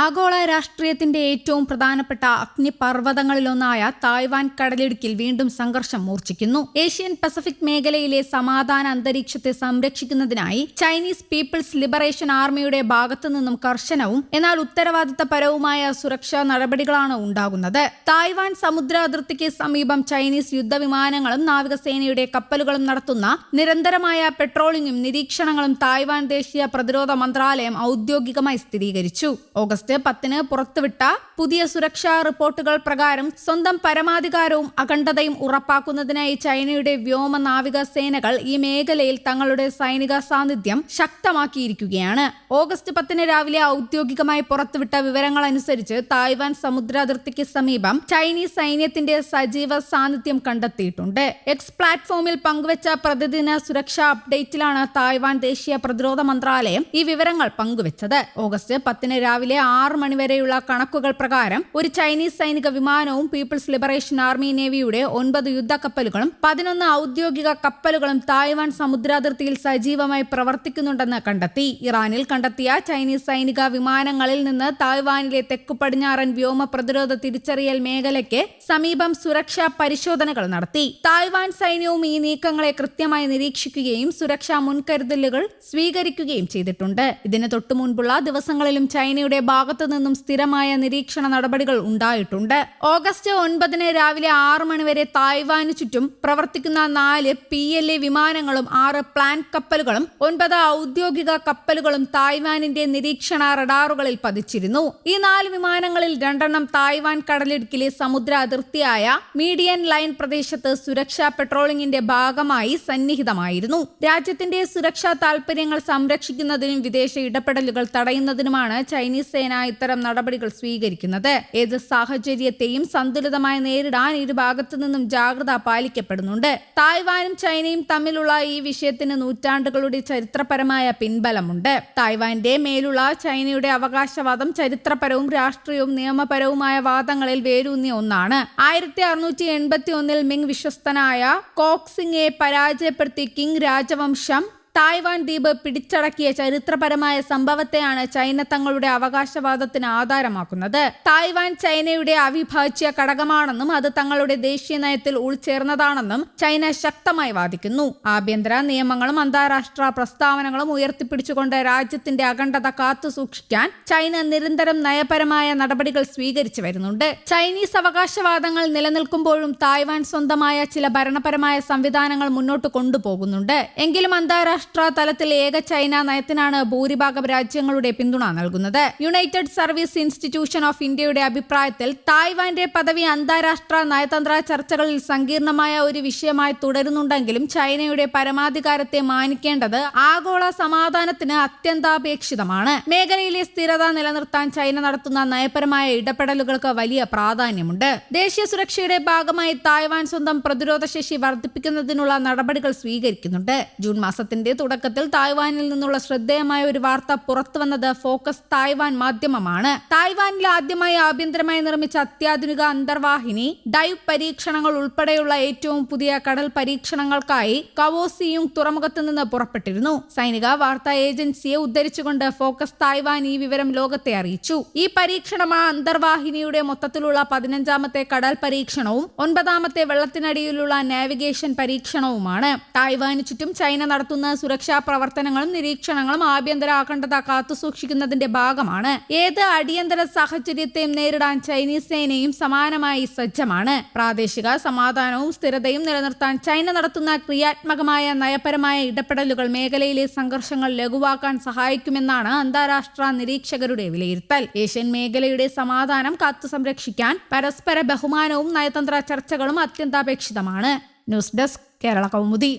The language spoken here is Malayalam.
ആഗോള രാഷ്ട്രീയത്തിന്റെ ഏറ്റവും പ്രധാനപ്പെട്ട അഗ്നിപർവ്വതങ്ങളിലൊന്നായ തായ്വാൻ കടലിടുക്കിൽ വീണ്ടും സംഘർഷം മൂർച്ഛിക്കുന്നു. ഏഷ്യൻ പസഫിക് മേഖലയിലെ സമാധാന അന്തരീക്ഷത്തെ സംരക്ഷിക്കുന്നതിനായി ചൈനീസ് പീപ്പിൾസ് ലിബറേഷൻ ആർമിയുടെ ഭാഗത്തുനിന്നും കർശനവും എന്നാൽ ഉത്തരവാദിത്തപരവുമായ സുരക്ഷാ നടപടികളാണ് ഉണ്ടാകുന്നത്. തായ്വാൻ സമുദ്ര അതിർത്തിക്ക് സമീപം ചൈനീസ് യുദ്ധവിമാനങ്ങളും നാവികസേനയുടെ കപ്പലുകളും നടത്തുന്ന നിരന്തരമായ പെട്രോളിംഗും നിരീക്ഷണങ്ങളും തായ്വാൻ ദേശീയ പ്രതിരോധ മന്ത്രാലയം ഔദ്യോഗികമായി സ്ഥിരീകരിച്ചു. ഓഗസ്റ്റ് 10 പുറത്തുവിട്ട പുതിയ സുരക്ഷാ റിപ്പോർട്ടുകൾ പ്രകാരം സ്വന്തം പരമാധികാരവും അഖണ്ഡതയും ഉറപ്പാക്കുന്നതിനായി ചൈനയുടെ വ്യോമ നാവിക സേനകൾ ഈ മേഖലയിൽ തങ്ങളുടെ സൈനിക സാന്നിധ്യം ശക്തമാക്കിയിരിക്കുകയാണ്. ഓഗസ്റ്റ് 10 രാവിലെ ഔദ്യോഗികമായി പുറത്തുവിട്ട വിവരങ്ങളനുസരിച്ച് തായ്വാൻ സമുദ്ര അതിർത്തിക്ക് സമീപം ചൈനീസ് സൈന്യത്തിന്റെ സജീവ സാന്നിധ്യം കണ്ടെത്തിയിട്ടുണ്ട്. എക്സ് പ്ലാറ്റ്ഫോമിൽ പങ്കുവച്ച പ്രതിദിന സുരക്ഷാ അപ്ഡേറ്റിലാണ് തായ്വാൻ ദേശീയ പ്രതിരോധ മന്ത്രാലയം ഈ വിവരങ്ങൾ പങ്കുവച്ചത്. ഓഗസ്റ്റ് 10 രാവിലെ 6 മണിവരെയുള്ള കണക്കുകൾ പ്രകാരം ഒരു ചൈനീസ് സൈനിക വിമാനവും പീപ്പിൾസ് ലിബറേഷൻ ആർമി നേവിയുടെ 9 യുദ്ധക്കപ്പലുകളും 11 ഔദ്യോഗിക കപ്പലുകളും തായ്വാൻ സമുദ്രാതിർത്തിയിൽ സജീവമായി പ്രവർത്തിക്കുന്നുണ്ടെന്ന് കണ്ടെത്തി. ഇറാനിൽ കണ്ടെത്തിയ ചൈനീസ് സൈനിക വിമാനങ്ങളിൽ നിന്ന് തായ്വാനിലെ തെക്കു പടിഞ്ഞാറൻ വ്യോമ പ്രതിരോധ തിരിച്ചറിയൽ മേഖലയ്ക്ക് സമീപം സുരക്ഷാ പരിശോധനകൾ നടത്തി. തായ്വാൻ സൈന്യവും ഈ നീക്കങ്ങളെ കൃത്യമായി നിരീക്ഷിക്കുകയും സുരക്ഷാ മുൻകരുതലുകൾ സ്വീകരിക്കുകയും ചെയ്തിട്ടുണ്ട്. ഇതിന് തൊട്ടു മുൻപുള്ള ദിവസങ്ങളിലും ചൈനയുടെ ഭാഗത്തു നിന്നും സ്ഥിരമായ നിരീക്ഷണ നടപടികൾ ഉണ്ടായിട്ടുണ്ട്. ഓഗസ്റ്റ് 9 രാവിലെ 6 മണിവരെ തായ്വാനു ചുറ്റും പ്രവർത്തിക്കുന്ന 4 PLA വിമാനങ്ങളും 6 പ്ലാന്റ് കപ്പലുകളും 9 ഔദ്യോഗിക കപ്പലുകളും തായ്വാനിന്റെ നിരീക്ഷണ റഡാറുകളിൽ പതിച്ചിരുന്നു. ഈ 4 വിമാനങ്ങളിൽ 2 തായ്വാൻ കടലിടുക്കിലെ സമുദ്ര അതിർത്തിയായ മീഡിയൻ ലൈൻ പ്രദേശത്ത് സുരക്ഷാ പെട്രോളിംഗിന്റെ ഭാഗമായി സന്നിഹിതമായിരുന്നു. രാജ്യത്തിന്റെ സുരക്ഷാ താൽപര്യങ്ങൾ സംരക്ഷിക്കുന്നതിനും വിദേശ ഇടപെടലുകൾ തടയുന്നതിനുമാണ് ചൈനീസ് സേന ഇത്തരം നടപടികൾ സ്വീകരിക്കുന്നത്. ഏത് സാഹചര്യത്തെയും സന്തുലിതമായി നേരിടാൻ ഇരുഭാഗത്തു നിന്നും ജാഗ്രത പാലിക്കപ്പെടുന്നുണ്ട്. തായ്വാനും ചൈനയും തമ്മിലുള്ള ഈ വിഷയത്തിന് നൂറ്റാണ്ടുകളുടെ ചരിത്രപരമായ പിൻബലമുണ്ട്. തായ്വാന്റെ മേലുള്ള ചൈനയുടെ അവകാശവാദം ചരിത്രപരവും രാഷ്ട്രീയവും നിയമപരവുമായ വാദങ്ങളിൽ വേരൂന്നിയ ഒന്നാണ്. 1681 മിങ് വിശ്വസ്തനായ കോക്സിംഗെ പരാജയപ്പെടുത്തി കിങ് രാജവംശം തായ്വാൻ ദ്വീപ് പിടിച്ചടക്കിയ ചരിത്രപരമായ സംഭവത്തെയാണ് ചൈന തങ്ങളുടെ അവകാശവാദത്തിന് ആധാരമാക്കുന്നത്. തായ്വാൻ ചൈനയുടെ അവിഭാജ്യ ഘടകമാണെന്നും അത് തങ്ങളുടെ ദേശീയ നയത്തിൽ ഉൾച്ചേർന്നതാണെന്നും ചൈന ശക്തമായി വാദിക്കുന്നു. ആഭ്യന്തര നിയമങ്ങളും അന്താരാഷ്ട്ര പ്രസ്താവനകളും ഉയർത്തിപ്പിടിച്ചുകൊണ്ട് രാജ്യത്തിന്റെ അഖണ്ഡത കാത്തുസൂക്ഷിക്കാൻ ചൈന നിരന്തരം നയപരമായ നടപടികൾ സ്വീകരിച്ചു വരുന്നുണ്ട്. ചൈനീസ് അവകാശവാദങ്ങൾ നിലനിൽക്കുമ്പോഴും തായ്വാൻ സ്വന്തമായ ചില ഭരണപരമായ സംവിധാനങ്ങൾ മുന്നോട്ട് കൊണ്ടുപോകുന്നുണ്ട്. എങ്കിലും അന്താരാഷ്ട്ര തലത്തിൽ ഏക ചൈന നയത്തിനാണ് ഭൂരിഭാഗം രാജ്യങ്ങളുടെ പിന്തുണ നൽകുന്നത്. യുണൈറ്റഡ് സർവീസ് ഇൻസ്റ്റിറ്റ്യൂഷൻ ഓഫ് ഇന്ത്യയുടെ അഭിപ്രായത്തിൽ തായ്വാന്റെ പദവി അന്താരാഷ്ട്ര നയതന്ത്ര ചർച്ചകളിൽ സങ്കീർണമായ ഒരു വിഷയമായി തുടരുന്നുണ്ടെങ്കിലും ചൈനയുടെ പരമാധികാരത്തെ മാനിക്കേണ്ടത് ആഗോള സമാധാനത്തിന് അത്യന്താപേക്ഷിതമാണ്. മേഖലയിലെ സ്ഥിരത നിലനിർത്താൻ ചൈന നടത്തുന്ന നയപരമായ ഇടപെടലുകൾക്ക് വലിയ പ്രാധാന്യമുണ്ട്. ദേശീയ സുരക്ഷയുടെ ഭാഗമായി തായ്വാൻ സ്വന്തം പ്രതിരോധ ശേഷി വർദ്ധിപ്പിക്കുന്നതിനുള്ള നടപടികൾ സ്വീകരിക്കുന്നുണ്ട്. ജൂൺ മാസത്തിന്റെ തുടക്കത്തിൽ തായ്വാനിൽ നിന്നുള്ള ശ്രദ്ധേയമായ ഒരു വാർത്ത പുറത്തുവന്നത് ഫോക്കസ് തായ്വാൻ മാധ്യമമാണ്. തായ്വാനിൽ ആദ്യമായി ആഭ്യന്തരമായി നിർമ്മിച്ച അത്യാധുനിക അന്തർവാഹിനി ഡൈവ് പരീക്ഷണങ്ങൾ ഉൾപ്പെടെയുള്ള ഏറ്റവും പുതിയ കടൽ പരീക്ഷണങ്ങൾക്കായി കവോസിയുങ് തുറമുഖത്ത് നിന്ന് പുറപ്പെട്ടിരുന്നു. സൈനിക വാർത്താ ഏജൻസിയെ ഉദ്ധരിച്ചുകൊണ്ട് ഫോക്കസ് തായ്വാൻ ഈ വിവരം ലോകത്തെ അറിയിച്ചു. ഈ പരീക്ഷണം ആ അന്തർവാഹിനിയുടെ മൊത്തത്തിലുള്ള 15ാമത്തെ കടൽ പരീക്ഷണവും 9ാമത്തെ വെള്ളത്തിനടിയിലുള്ള നാവിഗേഷൻ പരീക്ഷണവുമാണ്. തായ്വാനു ചുറ്റും ചൈന നടത്തുന്ന സുരക്ഷാ പ്രവർത്തനങ്ങളും നിരീക്ഷണങ്ങളും ആഭ്യന്തര അഖണ്ഡത കാത്തുസൂക്ഷിക്കുന്നതിന്റെ ഭാഗമാണ്. ഏത് അടിയന്തര സാഹചര്യത്തെയും നേരിടാൻ ചൈനീസ് സേനയും സമാനമായി സജ്ജമാണ്. പ്രാദേശിക സമാധാനവും സ്ഥിരതയും നിലനിർത്താൻ ചൈന നടത്തുന്ന ക്രിയാത്മകമായ നയപരമായ ഇടപെടലുകൾ മേഖലയിലെ സംഘർഷങ്ങൾ ലഘുവാക്കാൻ സഹായിക്കുമെന്നാണ് അന്താരാഷ്ട്ര നിരീക്ഷകരുടെ വിലയിരുത്തൽ. ഏഷ്യൻ മേഖലയുടെ സമാധാനം കാത്തു സംരക്ഷിക്കാൻ പരസ്പര ബഹുമാനവും നയതന്ത്ര ചർച്ചകളും അത്യന്താപേക്ഷിതമാണ്. News desk Kerala Kaumudi.